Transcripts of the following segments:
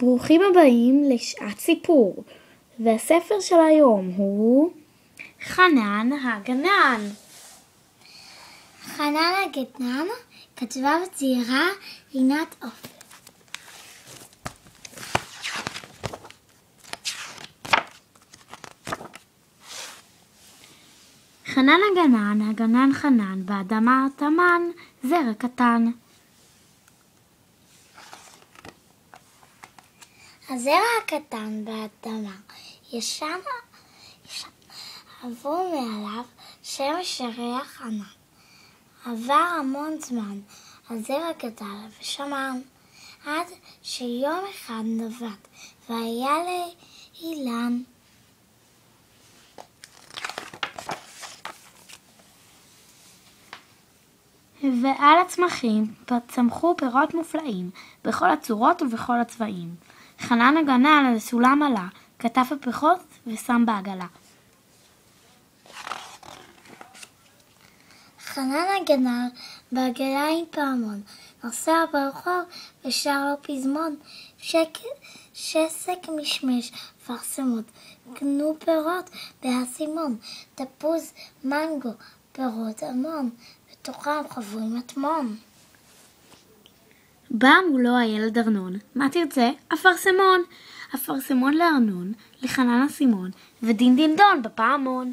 ברוכים הבאים לשעת סיפור, והספר של היום הוא חנן הגנן. חנן הגנן כתבה וציירה רינת עופר. חנן הגנן, הגנן חנן, באדמה טמן, זרע קטן. הזרע הקטן באדמה ישן עבור מעליו שמש ירח ענן. עבר המון זמן, הזרע גדל ושמן, עד שיום אחד נבט והיה לאילן. ועל הצמחים צמחו פירות מופלאים, בכל הצורות ובכל הצבעים. חנן הגנן על הסולם עלה, כתב הפירות ושם בעגלה. חנן הגנן בעגלה עם פעמון, נוסע ברחוב ושר לו פזמון, שסק משמש פרסמות, קנו פירות באסימון, תפוז, מנגו, פירות המון, בתוכם חבויים מטמון. בא מולו הילד ארנון, מה תרצה? אפרסמון. אפרסמון לארנון, לחנן אסימון, ודין דין דון בפעמון.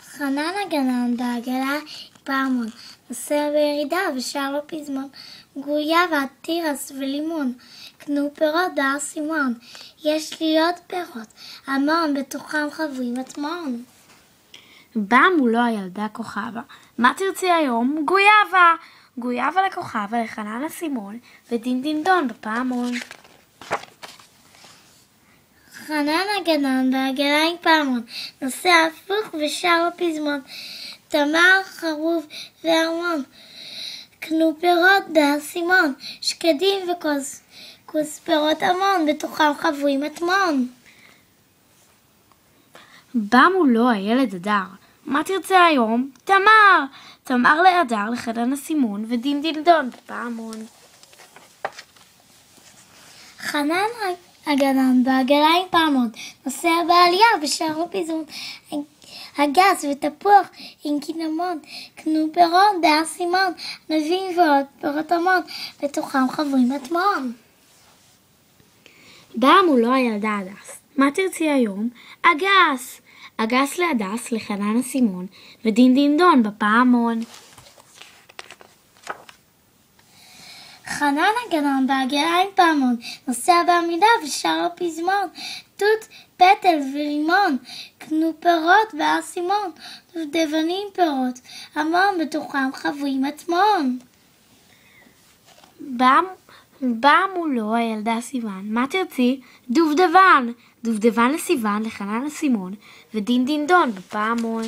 חנן הגנן בעגלה עם פעמון, נוסע בירידה ושר לו פזמון, גויאבה, תירס ולימון, קנו פירות באסימון, יש לי עוד פירות, המון בתוכם חבויים מטמון. בא מולו הילדה כוכבה, מה תרצי היום? גויאבה. גויאבה לכוכבה, לחנן אסימון, ודין דין דון בפעמון. חנן הגנן בעגלה עם פעמון, נוסע הפוך ושר לו פזמון, תמר, חרוב וארמון, קנו פירות באסימון, שקדים וכוס פירות המון, בתוכם חבויים מטמון. בא מולו הילד אדר, מה תרצה היום? תמר. תמר לאדר, לחנן אסימון, ודין דין דון בפעמון. חנן הגנן בעגלה עם פעמון, נוסע בעלייה ושר לו פזמון, הגס ותפוח עם קינמון, קנו פירות באסימון, נבים ועוד פירות המון, בתוכם חבויים מטמון. בא מולו הילדה הדס, מה תרצי היום? אגס. אגס להדס, לחנן אסימון, ודין דין דון בפעמון. חנן הגנן בעגלה עם פעמון, נוסע בעמידה ושר לו פזמון, תות, פטל ולימון, קנו פירות באסימון, דובדבנים פירות, המון בתוכם חבויים מטמון. בא מולו הילדה סיוון, מה תרצי? דובדבן. דובדבן לסיוון, לחנן אסימון, ודין דין דון בפעמון.